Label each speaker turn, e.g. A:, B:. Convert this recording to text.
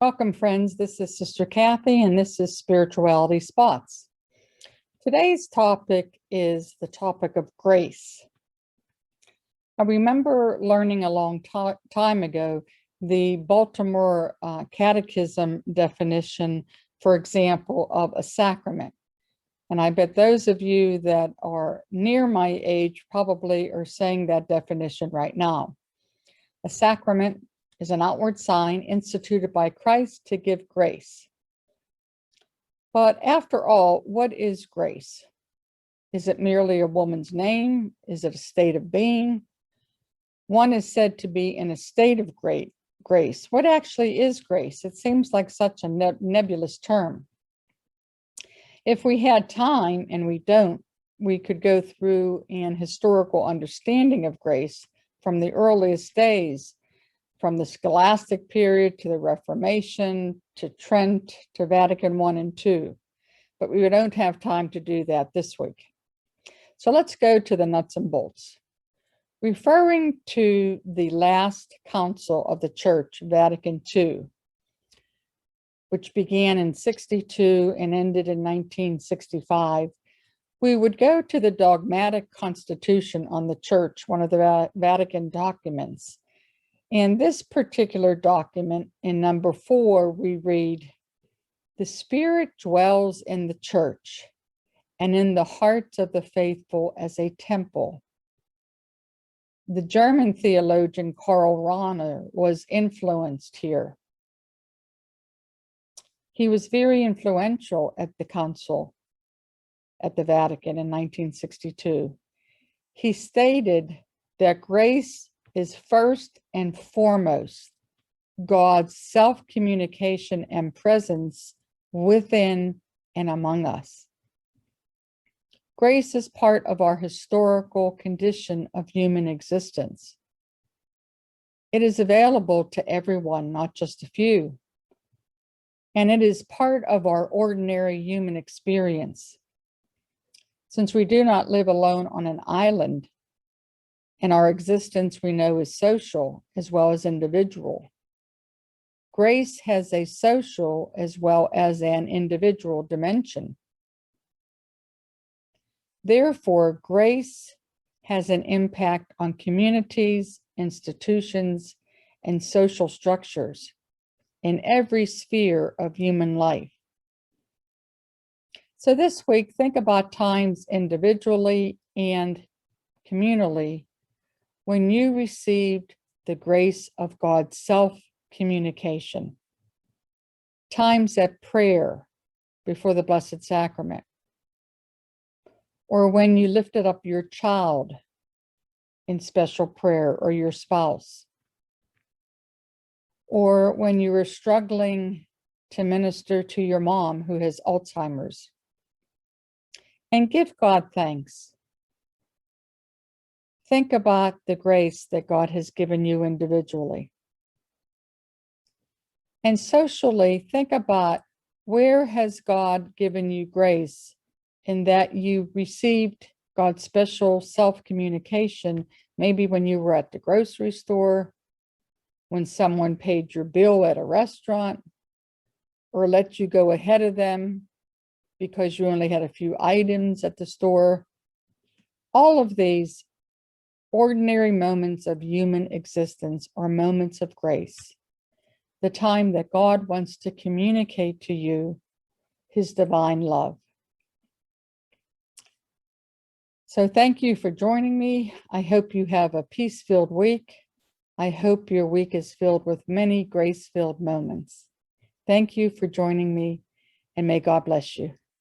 A: Welcome, friends. This is Sister Kathy, and this is Spirituality Spots. Today's topic is the topic of grace. I remember learning a long time ago the Baltimore Catechism definition, for example, of a sacrament. And I bet those of you that are near my age probably are saying that definition right now. A sacrament is an outward sign instituted by Christ to give grace. But after all, what is grace? Is it merely a woman's name? Is it a state of being? One is said to be in a state of grace. What actually is grace? It seems like such a nebulous term. If we had time, and we don't, we could go through an historical understanding of grace from the earliest days, from the Scholastic period to the Reformation, to Trent, to Vatican I and II. But we don't have time to do that this week. So let's go to the nuts and bolts. Referring to the last council of the Church, Vatican II, which began in 62 and ended in 1965, we would go to the dogmatic constitution on the Church, one of the Vatican documents. In this particular document, in number 4, we read, "The Spirit dwells in the Church and in the hearts of the faithful as a temple." The German theologian Karl Rahner was influenced here. He was very influential at the council at the Vatican in 1962. He stated that grace is first and foremost God's self-communication and presence within and among us. Grace is part of our historical condition of human existence. It is available to everyone, not just a few. And it is part of our ordinary human experience. Since we do not live alone on an island, and our existence we know is social as well as individual, grace has a social as well as an individual dimension. Therefore, grace has an impact on communities, institutions, and social structures in every sphere of human life. So this week, think about times individually and communally when you received the grace of God's self-communication. Times at prayer before the Blessed Sacrament, or when you lifted up your child in special prayer, or your spouse, or when you were struggling to minister to your mom who has Alzheimer's. And give God thanks. Think about the grace that God has given you individually. And socially, think about where has God given you grace in that you received God's special self-communication, maybe when you were at the grocery store, when someone paid your bill at a restaurant, or let you go ahead of them because you only had a few items at the store. All of these ordinary moments of human existence are moments of grace, the time that God wants to communicate to you his divine love. So thank you for joining me. I hope you have a peace-filled week. I hope your week is filled with many grace-filled moments. Thank you for joining me, and may God bless you.